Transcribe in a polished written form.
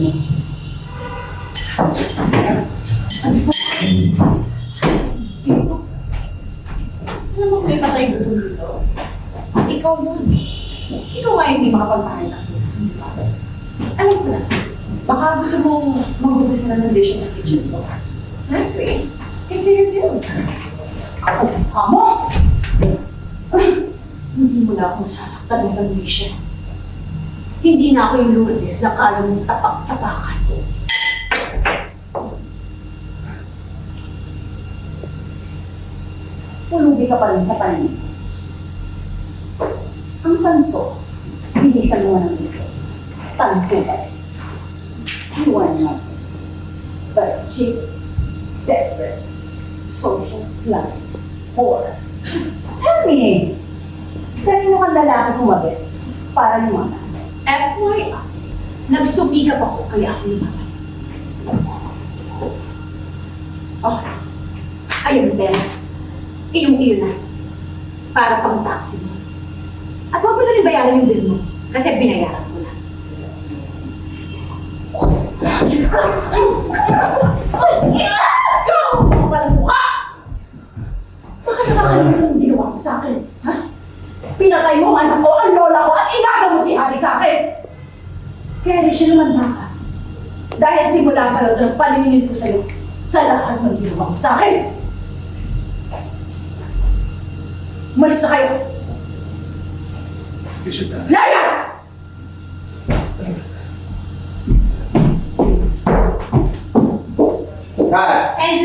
mo. Ano ba? Dito? Alam mo kung may patay doon dito? Ikaw yun. Ikaw nga hindi makapagpahay ng hindi ba? Alam ko na, baka gusto mong magbugas na ng dishes sa kitchen ko. Anyway, take care of you. Kamo! Hindi mo na ako masasaktan ng Alicia. Hindi na ako yung Lourdes na kaya mong tapak-tapakan. Pulubi ka pa rin sa panin. Ang tanso, hindi sa mga ng ito. Tanso pa rin. You are not. But cheap, desperate, social life, poor. Tell me, kanino kang lalaki kumabit para lumana? FYI, nagsumikap ako kaya ako lumana. Oh, ayun, Ben. Iyong-iyo na. Para pang taxi mo. At huwag mo na rin bayaran yung bill mo. Kasi binayaran ko na. Walang mukha! Baka siya kakalimutan yung ginawa mo sa akin. Ha? Pinatay mo ang anak ko, ang lola ko, at inaga mo si Hari sa akin. Kaya rin siya naman baka. Dahil simula pa lang ng paniningin ko sa'yo sa lahat ng ginawa mo sa akin. Umalis na kayo! Layas! Kat! Ends